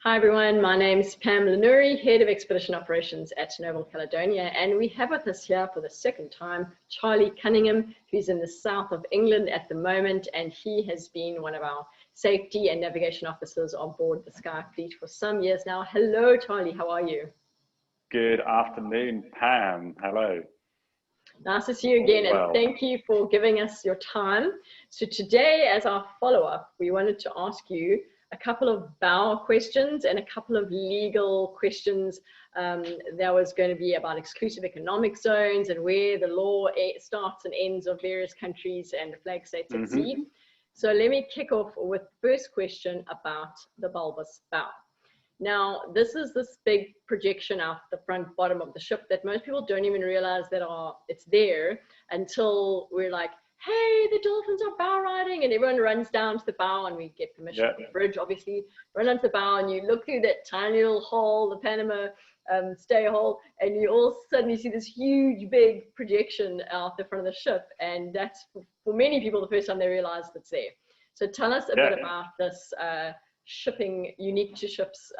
Hi everyone, my name is Pam Lanuri, Head of Expedition Operations at Noble Caledonia, and we have with us here for the second time Charley Cunningham, who's in the south of England at the moment, and he has been one of our safety and navigation officers on board the Sky Fleet for some years now. Hello Charley, how are you? Good afternoon, Pam. Hello. Nice to see you again, and thank you for giving us your time. So today, as our follow-up, we wanted to ask you a couple of bow questions and a couple of legal questions. That was going to be about exclusive economic zones and where the law starts and ends of various countries and the flag states at sea. So let me kick off with the first question about the bulbous bow. Now, this is this big projection out the front bottom of the ship that most people don't even realize that it's there until we're like, hey, the dolphins are bow riding, and everyone runs down to the bow, and we get permission from the bridge, obviously, run onto the bow, and you look through that tiny little hole, the Panama stay hole, and you all suddenly see this huge, big projection out the front of the ship, and that's, for many people, the first time they realize it's there. So tell us a bit about this shipping, unique to ships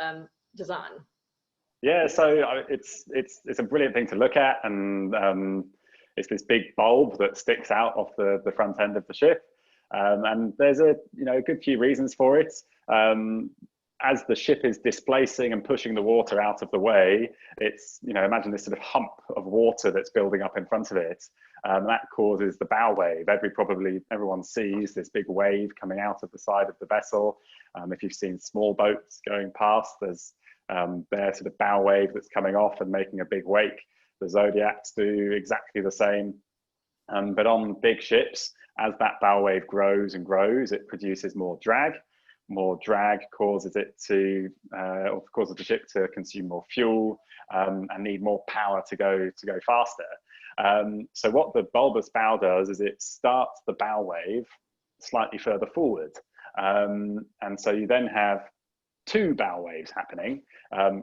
design. Yeah, so it's a brilliant thing to look at, and it's this big bulb that sticks out off the front end of the ship, and there's a good few reasons for it. As the ship is displacing and pushing the water out of the way, it's imagine this sort of hump of water that's building up in front of it, and that causes the bow wave. Everyone sees this big wave coming out of the side of the vessel. If you've seen small boats going past, there's their sort of bow wave that's coming off and making a big wake. The Zodiacs do exactly the same, but on big ships, as that bow wave grows and grows, it produces more drag. More drag causes the ship to consume more fuel and need more power to go faster. So what the bulbous bow does is it starts the bow wave slightly further forward, and so you then have two bow waves happening.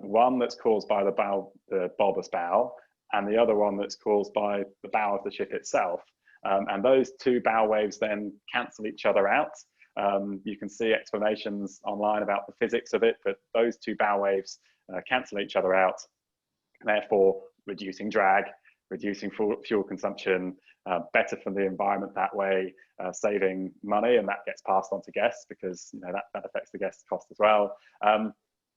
One that's caused by the bulbous bow, and the other one that's caused by the bow of the ship itself. And those two bow waves then cancel each other out. You can see explanations online about the physics of it, but those two bow waves cancel each other out, therefore reducing drag, reducing fuel consumption, better for the environment that way, saving money, and that gets passed on to guests because that affects the guest cost as well.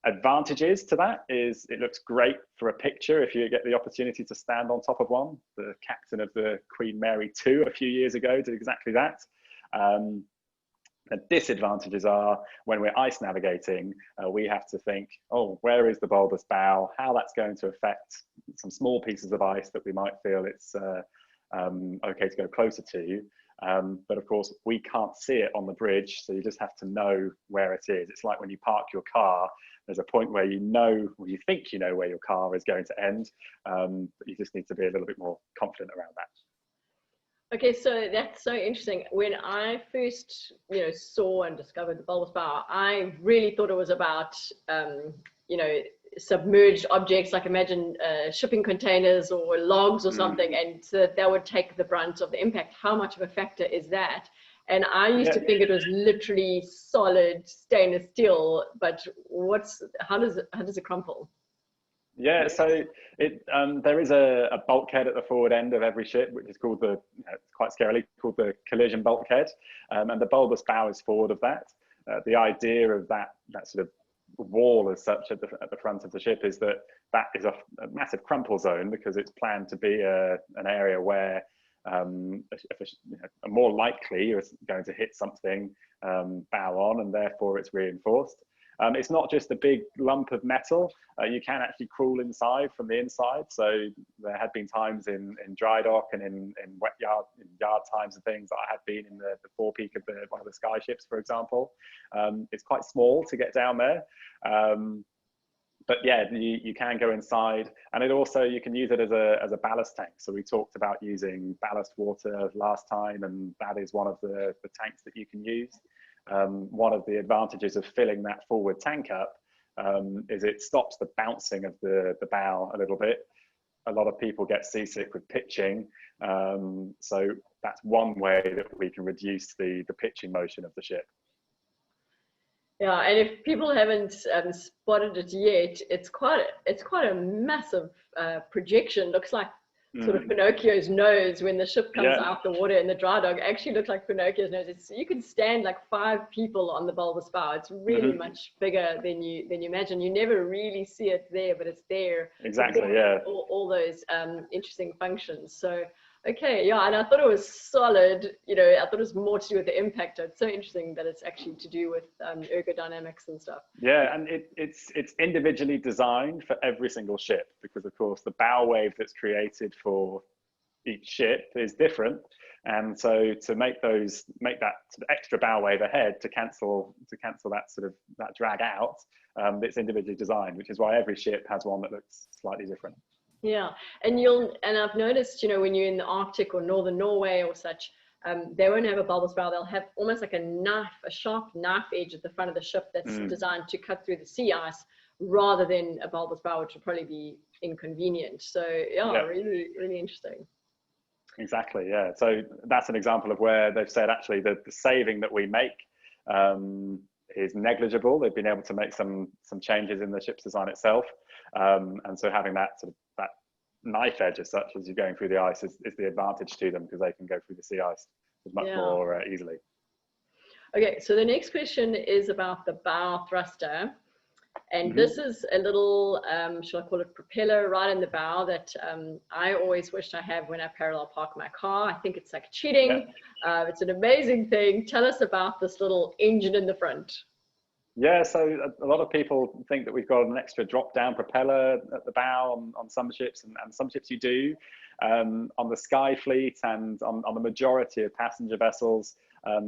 Advantages to that is it looks great for a picture if you get the opportunity to stand on top of one. The captain of the Queen Mary II a few years ago did exactly that. The disadvantages are when we're ice navigating, we have to think, oh, where is the bulbous bow? How that's going to affect some small pieces of ice that we might feel it's okay to go closer to. But of course, we can't see it on the bridge, so you just have to know where it is. It's like when you park your car, there's a point where you think you know where your car is going to end, but you just need to be a little bit more confident around that. Okay, so that's so interesting. When I first, saw and discovered the bulbous bow, I really thought it was about, submerged objects, like imagine shipping containers or logs or something, and so that would take the brunt of the impact. How much of a factor is that? And I used to think it was literally solid stainless steel, but how does it crumple? Yeah, so there is a bulkhead at the forward end of every ship, which is called quite scarily called the collision bulkhead, and the bulbous bow is forward of that. The idea of that sort of wall as such at the front of the ship is that is a massive crumple zone, because it's planned to be an area where more likely you're going to hit something bow on, and therefore it's reinforced. It's not just a big lump of metal. You can actually crawl inside from the inside. So there had been times in dry dock and in wet yard, yard times and things that I had been in the forepeak of one of the sky ships, for example. It's quite small to get down there. But yeah, you can go inside, and you can use it as a ballast tank. So we talked about using ballast water last time, and that is one of the tanks that you can use. One of the advantages of filling that forward tank up is it stops the bouncing of the bow a little bit. A lot of people get seasick with pitching, so that's one way that we can reduce the pitching motion of the ship. Yeah, and if people haven't spotted it yet, it's quite a massive projection. Looks like sort of Pinocchio's nose when the ship comes out the water in the dry dock. Actually looks like Pinocchio's nose. You can stand like 5 people on the bulbous bow. It's really much bigger than you imagine. You never really see it there, but it's there. Exactly. Yeah. All those interesting functions. So. Okay, yeah, and I thought it was solid. You know, I thought it was more to do with the impactor. It's so interesting that it's actually to do with ergodynamics and stuff. Yeah, and it's individually designed for every single ship because, of course, the bow wave that's created for each ship is different, and so to make that sort of extra bow wave ahead to cancel that drag out, it's individually designed, which is why every ship has one that looks slightly different. Yeah, and I've noticed, you know, when you're in the Arctic or northern Norway or such, they won't have a bulbous bow. They'll have almost like a sharp knife edge at the front of the ship that's designed to cut through the sea ice, rather than a bulbous bow, which would probably be inconvenient. So yeah. Really, really interesting. Exactly, yeah. So that's an example of where they've said actually the saving that we make is negligible. They've been able to make some changes in the ship's design itself, and so having that sort of that knife edge as such as you're going through the ice is the advantage to them, because they can go through the sea ice much more easily. Okay, so the next question is about the bow thruster, and this is a little shall I call it propeller right in the bow that I always wished I had when I parallel park my car. I think it's like cheating. It's an amazing thing. Tell us about this little engine in the front. Yeah, so a lot of people think that we've got an extra drop-down propeller at the bow on some ships, and some ships you do. On the Sky Fleet and on the majority of passenger vessels,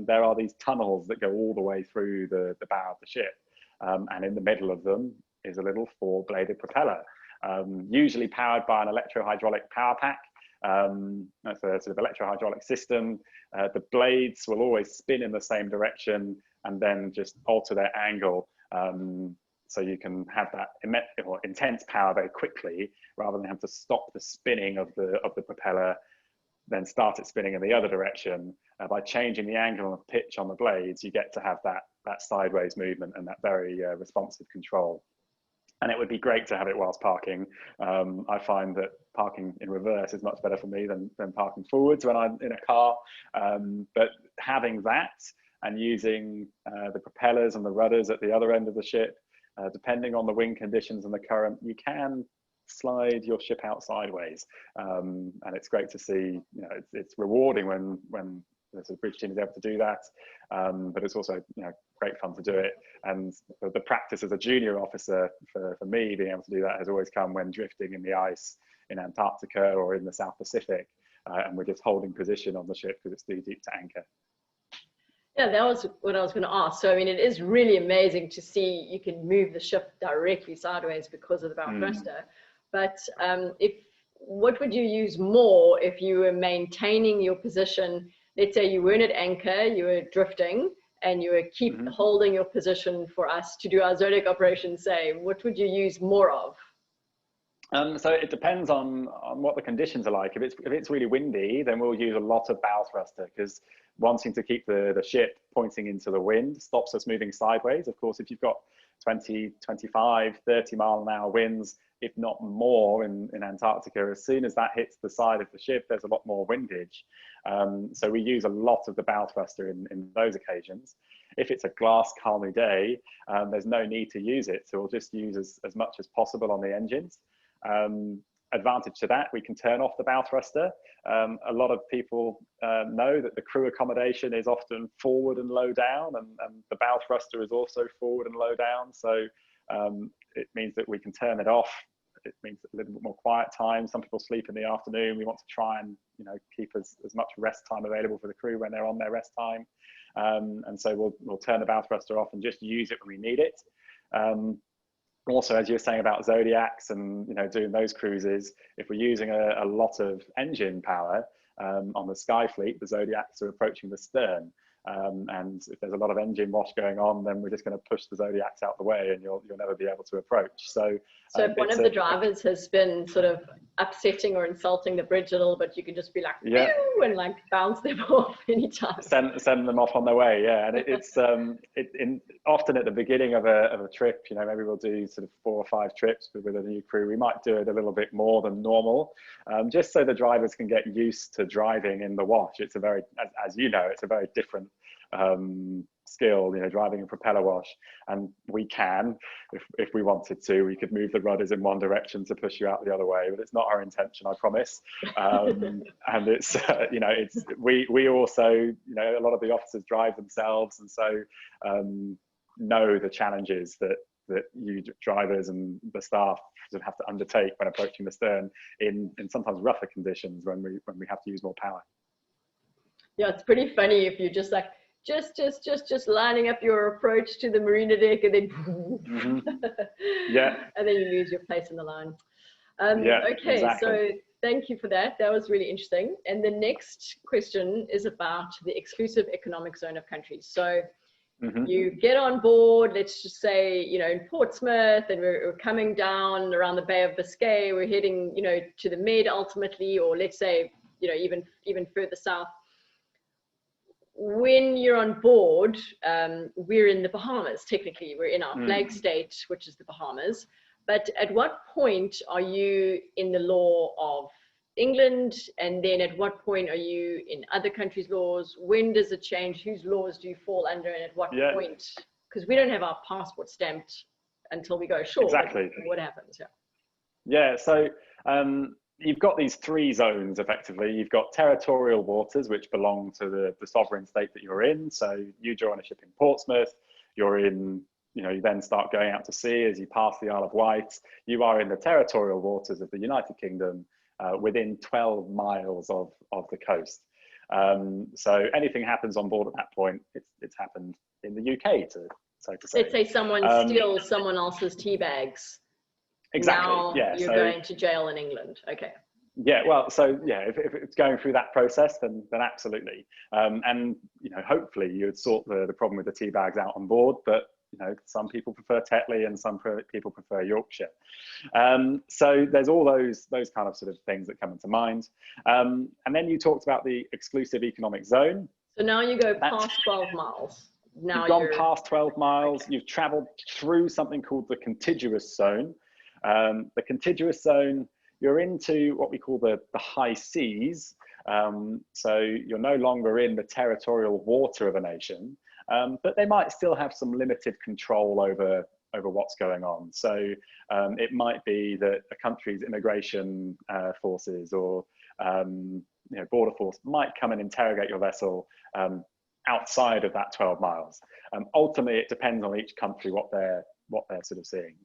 there are these tunnels that go all the way through the bow of the ship. And in the middle of them is a little 4-bladed propeller, usually powered by an electrohydraulic power pack. That's a sort of electrohydraulic system. The blades will always spin in the same direction and then just alter their angle, so you can have that intense power very quickly, rather than have to stop the spinning of the propeller, then start it spinning in the other direction. By changing the angle and pitch on the blades, you get to have that sideways movement and that very responsive control. And it would be great to have it whilst parking. I find that parking in reverse is much better for me than parking forwards when I'm in a car. But having that and using the propellers and the rudders at the other end of the ship, depending on the wind conditions and the current, you can slide your ship out sideways. And it's great to see, you know, it's rewarding when the bridge team is able to do that, but it's also, you know, great fun to do it. And the practice as a junior officer for me being able to do that has always come when drifting in the ice in Antarctica or in the South Pacific, and we're just holding position on the ship because it's too deep to anchor. Yeah, that was what I was going to ask. So, I mean, it is really amazing to see you can move the ship directly sideways because of the bow thruster. But what would you use more if you were maintaining your position? Let's say you weren't at anchor, you were drifting, and you were holding your position for us to do our Zodiac operation, say, what would you use more of? So it depends on what the conditions are like. If it's really windy, then we'll use a lot of bow thruster, because wanting to keep the ship pointing into the wind stops us moving sideways. Of course, if you've got 20, 25, 30 mile an hour winds, if not more in Antarctica, as soon as that hits the side of the ship, there's a lot more windage. So we use a lot of the bow thruster in those occasions. If it's a glass calmy day, there's no need to use it. So we'll just use as much as possible on the engines. Advantage to that, we can turn off the bow thruster. A lot of people know that the crew accommodation is often forward and low down, and the bow thruster is also forward and low down. So it means that we can turn it off. It means a little bit more quiet time. Some people sleep in the afternoon. We want to try and, you know, keep as much rest time available for the crew when they're on their rest time. And so we'll turn the bow thruster off and just use it when we need it. Also, as you were saying about Zodiacs and, you know, doing those cruises, if we're using a lot of engine power on the Sky Fleet, the Zodiacs are approaching the stern. And if there's a lot of engine wash going on, then we're just going to push the Zodiacs out the way, and you'll never be able to approach. So if one of the drivers has been sort of upsetting or insulting the bridge a little bit, you can just be like, yeah, pew, and like bounce them off anytime. Send them off on their way. Yeah, and it's often at the beginning of a trip, you know, maybe we'll do sort of 4 or 5 trips with a new crew. We might do it a little bit more than normal, just so the drivers can get used to driving in the wash. It's a very, as you know, it's a very different skill, you know, driving a propeller wash. And we can, if we wanted to, we could move the rudders in one direction to push you out the other way, but it's not our intention, I promise. And it's you know, it's we also, you know, a lot of the officers drive themselves, and so know the challenges that you drivers and the staff sort of have to undertake when approaching the stern in sometimes rougher conditions when we have to use more power. Yeah, it's pretty funny if you just like just lining up your approach to the marina deck, and then yeah, and then you lose your place in the line. Yeah, okay, exactly. so thank you for that. That was really interesting. And the next question is about the exclusive economic zone of countries. So you get on board, let's just say, you know, in Portsmouth, and we're coming down around the Bay of Biscay, we're heading, you know, to the Med ultimately, or let's say, you know, even further south. When you're on board, we're in the Bahamas. Technically, we're in our flag state, which is the Bahamas. But at what point are you in the law of England? And then at what point are you in other countries' laws? When does it change? Whose laws do you fall under, and at what point? Because we don't have our passport stamped until we go ashore. Exactly. What happens? Yeah. So you've got these 3 zones effectively. You've got territorial waters, which belong to the sovereign state that you're in. So you join a ship in Portsmouth, you're in, you know, you then start going out to sea as you pass the Isle of Wight. You are in the territorial waters of the United Kingdom, within 12 miles of the coast. So anything happens on board at that point, it's happened in the UK, so to say. Let's say someone steals someone else's tea bags. Exactly. Now yeah. you're going to jail in England. Okay. Yeah. Well, so yeah, if it's going through that process, then absolutely. And you know, hopefully you would sort the problem with the tea bags out on board, but you know, some people prefer Tetley and some people prefer Yorkshire. So there's all those kind of sort of things that come into mind. And then you talked about the exclusive economic zone. So now you go past 12 miles. Now you've gone past 12 miles. Okay. You've traveled through something called the contiguous zone. The contiguous zone, you're into what we call the high seas. So you're no longer in the territorial water of a nation, but they might still have some limited control over what's going on. So it might be that a country's immigration forces or you know, border force might come and interrogate your vessel outside of that 12 miles. Ultimately, it depends on each country what they're sort of seeing.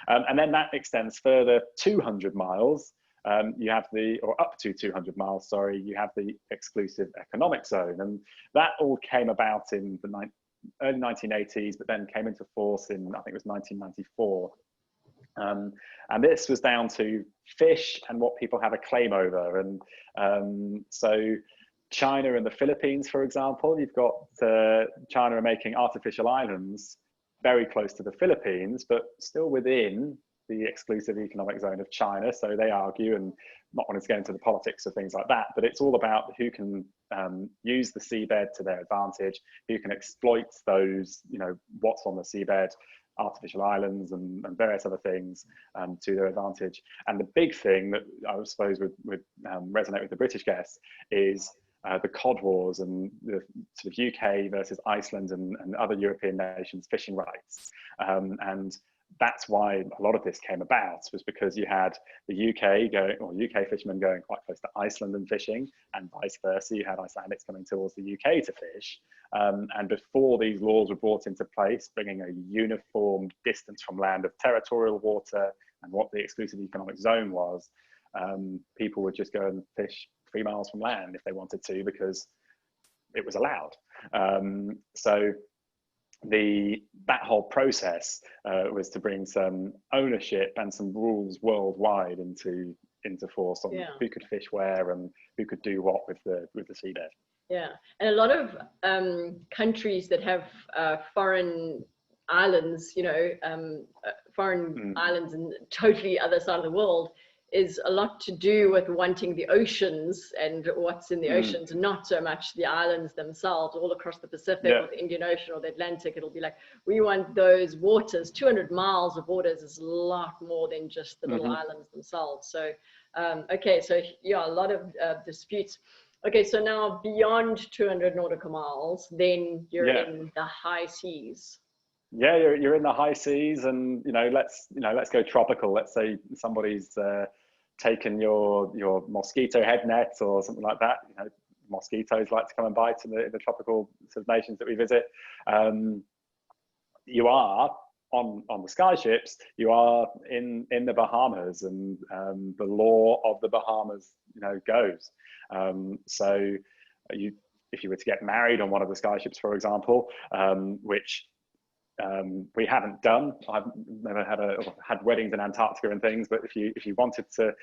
And then that extends further 200 miles. You have or up to 200 miles, sorry, you have the exclusive economic zone. And that all came about in the early 1980s, but then came into force in, I think it was 1994. And this was down to fish and what people have a claim over. And so China and the Philippines, for example, you've got China are making artificial islands very close to the Philippines, but still within the exclusive economic zone of China. So they argue, and not wanting to get into the politics of things like that, but it's all about who can use the seabed to their advantage, who can exploit those, you know, what's on the seabed, artificial islands and various other things to their advantage. And the big thing that I suppose would resonate with the British guests is the Cod Wars and the sort of UK versus Iceland and other European nations fishing rights. And that's why a lot of this came about, was because you had the UK fishermen going quite close to Iceland and fishing, and vice versa. You had Icelandics coming towards the UK to fish. And before these laws were brought into place, bringing a uniform distance from land of territorial water and what the exclusive economic zone was, people would just go and fish 3 miles from land if they wanted to, because it was allowed. So that whole process was to bring some ownership and some rules worldwide into force on who could fish where and who could do what with the seabed. Yeah, and a lot of countries that have foreign islands, foreign islands in totally other side of the world, is a lot to do with wanting the oceans and what's in the oceans, not so much the islands themselves. All across the Pacific or the Indian Ocean or the Atlantic, it'll be like, we want those waters. 200 miles of waters is a lot more than just the little islands themselves. So, okay, so yeah, a lot of disputes. Okay, so now beyond 200 nautical miles, then you're in the high seas. Yeah, you're in the high seas, and let's go tropical. Let's say somebody's taken your mosquito head net or something like that. Mosquitoes like to come and bite in the tropical sort of nations that we visit. You are on the sky ships. You are in the Bahamas, and the law of the Bahamas, goes. So if you were to get married on one of the sky ships, for example, which we haven't done. I've never had weddings in Antarctica and things, but if you wanted to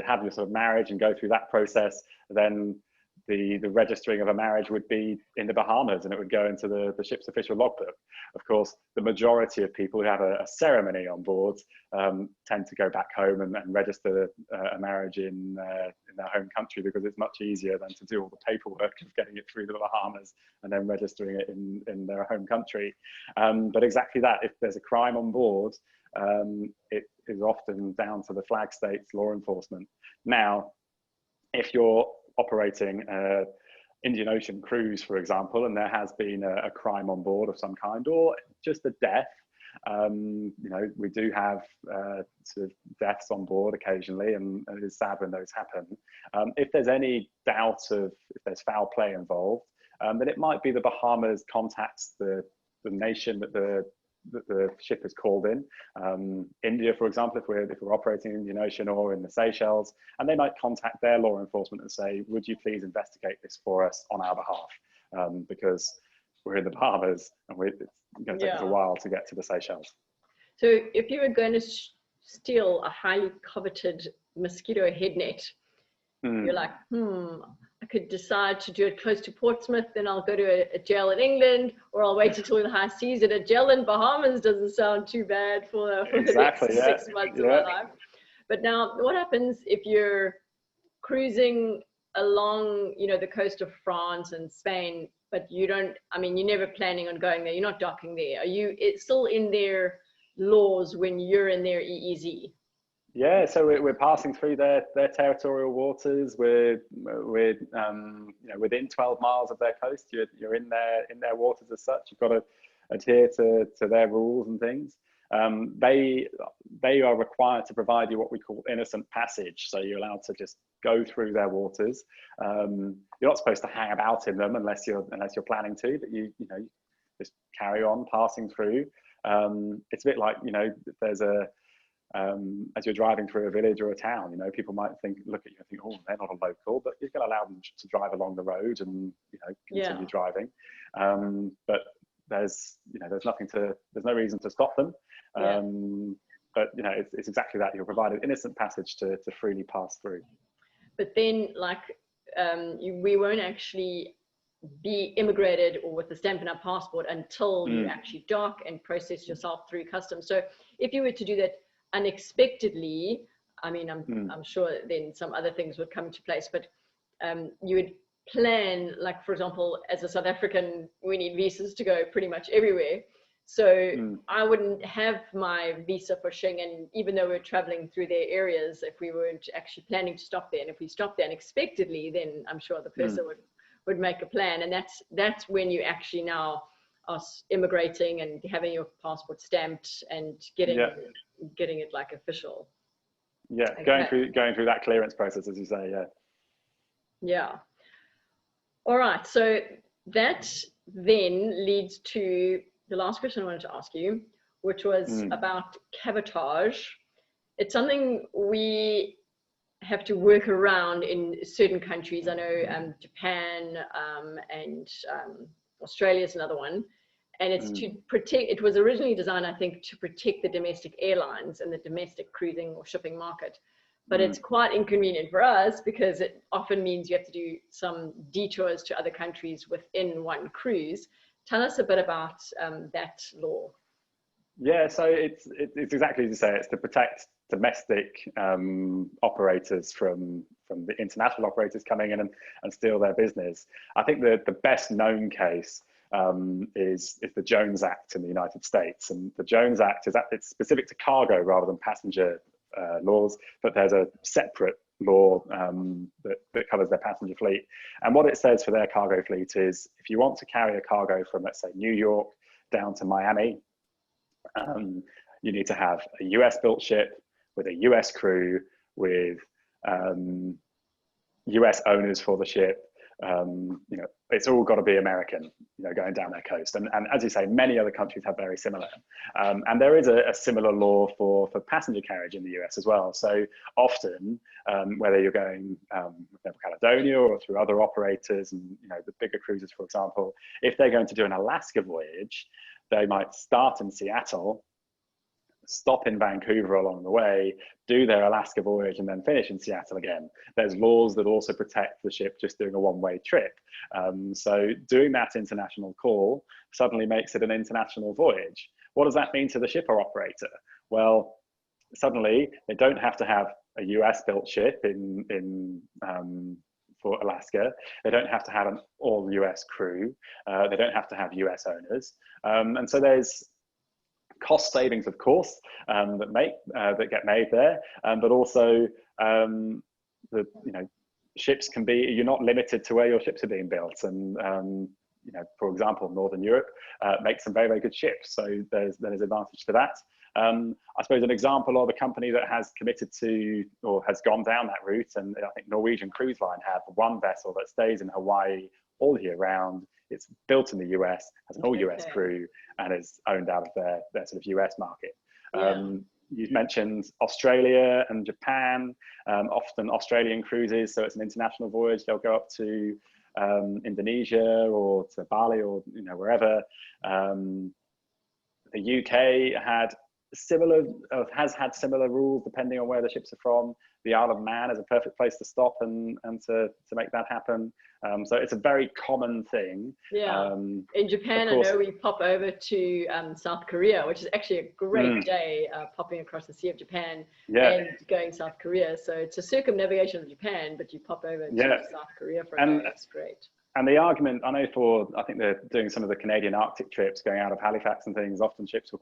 have your sort of marriage and go through that process, then the registering of a marriage would be in the Bahamas, and it would go into the ship's official logbook. Of course, the majority of people who have a ceremony on board tend to go back home and register a marriage in their home country, because it's much easier than to do all the paperwork of getting it through the Bahamas and then registering it in their home country. But exactly that, if there's a crime on board, it is often down to the flag state's law enforcement. Now, if you're operating Indian Ocean cruise, for example, and there has been a crime on board of some kind, or just a death, we do have sort of deaths on board occasionally, and it is sad when those happen. If there's any doubt of if there's foul play involved, then it might be the Bahamas contacts the nation that the ship is called in. India, for example, if we're operating in the Indian Ocean, or in the Seychelles, and they might contact their law enforcement and say, would you please investigate this for us on our behalf? Because we're in the Bahamas, and it's going to take us a while to get to the Seychelles. So if you were going to steal a highly coveted mosquito head net, you're like, I could decide to do it close to Portsmouth, then I'll go to a jail in England, or I'll wait until the high seas. And a jail in Bahamas doesn't sound too bad for the next 6 months of my life. But now, what happens if you're cruising along, the coast of France and Spain, but you're never planning on going there, you're not docking there? It's still in their laws when you're in their EEZ? Yeah, so we're passing through their territorial waters. We're within 12 miles of their coast. You're in their waters as such. You've got to adhere to their rules and things. They are required to provide you what we call innocent passage. So you're allowed to just go through their waters. You're not supposed to hang about in them unless you're planning to, but you just carry on passing through. It's a bit like, there's as you're driving through a village or a town, people might look at you and think, oh, they're not a local, but you're going to allow them to drive along the road and continue driving. But there's no reason to stop them. But it's exactly that. You're provided innocent passage to freely pass through. But then, we won't actually be immigrated or with the stamp in our passport until you actually dock and process yourself through customs. So if you were to do that unexpectedly, I'm sure then some other things would come into place, but you would plan, like, for example, as a South African, we need visas to go pretty much everywhere. So I wouldn't have my visa for Schengen, even though we're traveling through their areas, if we weren't actually planning to stop there. And if we stop there unexpectedly, then I'm sure the person would make a plan. And that's when you actually now are immigrating and having your passport stamped and getting it like official. Yeah, okay. going through that clearance process, as you say. Yeah. All right. So that then leads to the last question I wanted to ask you, which was about cabotage. It's something we have to work around in certain countries. I know Japan and Australia is another one. And it's to protect, it was originally designed, I think, to protect the domestic airlines and the domestic cruising or shipping market. but it's quite inconvenient for us because it often means you have to do some detours to other countries within one cruise. Tell us a bit about that law. Yeah, so it's exactly as you say. It's to protect domestic operators from the international operators coming in and steal their business. I think the best known case is the Jones Act in the United States, and the Jones Act it's specific to cargo rather than passenger laws, but there's a separate law that covers their passenger fleet. And what it says for their cargo fleet is, if you want to carry a cargo from, let's say, New York down to Miami, you need to have a US built ship with a US crew, with US owners for the ship. It's all got to be American, going down their coast. And as you say, many other countries have very similar. And there is a similar law for passenger carriage in the US as well. So often, whether you're going with Caledonia or through other operators, and the bigger cruises, for example, if they're going to do an Alaska voyage, they might start in Seattle, stop in Vancouver along the way, do their Alaska voyage, and then finish in Seattle again. There's laws that also protect the ship just doing a one-way trip. So doing that international call suddenly makes it an international voyage. What does that mean to the shipper operator? Well, suddenly they don't have to have a US-built ship for Alaska. They don't have to have an all US crew. They don't have to have US owners. And so there's cost savings, of course, that get made there, but also ships can be, you're not limited to where your ships are being built. And for example, Northern Europe makes some very, very good ships. So there's advantage to that. I suppose an example of a company that has committed to, or has gone down that route, and I think Norwegian Cruise Line have one vessel that stays in Hawaii all year round. It's built in the US, has an all US crew, and is owned out of their sort of US market. You mentioned Australia and Japan, often Australian cruises, so it's an international voyage. They'll go up to Indonesia or to Bali or wherever. The UK has had similar rules depending on where the ships are from. The Isle of Man is a perfect place to stop and to make that happen. So it's a very common thing. Yeah. In Japan, I know we pop over to South Korea, which is actually a great day popping across the Sea of Japan and going South Korea. So it's a circumnavigation of Japan, but you pop over to South Korea for a day. That's great. And the argument, I know I think they're doing some of the Canadian Arctic trips going out of Halifax and things, often ships will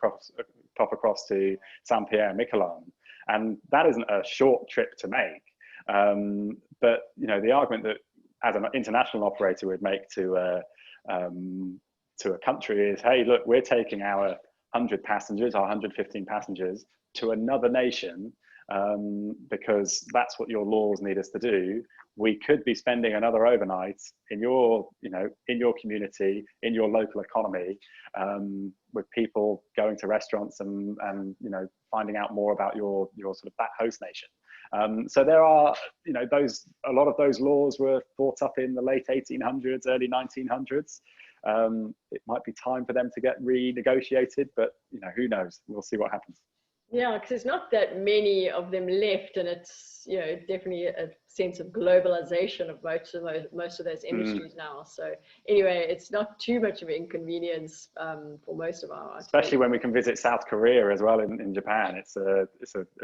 pop across to Saint-Pierre and Miquelon. And that isn't a short trip to make. But, the argument that as an international operator would make to a country is, hey, look, we're taking our 100 passengers, our 115 passengers to another nation because that's what your laws need us to do. We could be spending another overnight in your community, in your local economy, with people going to restaurants and finding out more about your sort of that host nation. So there are, a lot of those laws were thought up in the late 1800s, early 1900s. It might be time for them to get renegotiated, but who knows? We'll see what happens. Yeah, because there's not that many of them left, and it's definitely a sense of globalization of most of those industries now. So anyway, it's not too much of an inconvenience for most of our. Especially when we can visit South Korea as well in Japan. It's a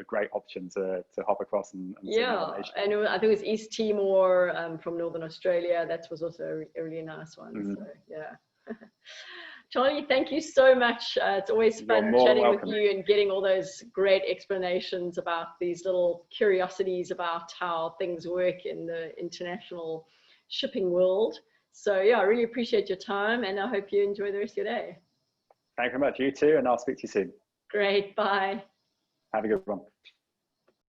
great option to hop across and see another nation. And I think it was East Timor from Northern Australia. That was also a really nice one. So yeah. Charlie, thank you so much. It's always fun chatting with you and getting all those great explanations about these little curiosities about how things work in the international shipping world. So yeah, I really appreciate your time, and I hope you enjoy the rest of your day. Thank you very much. You too, and I'll speak to you soon. Great. Bye. Have a good one.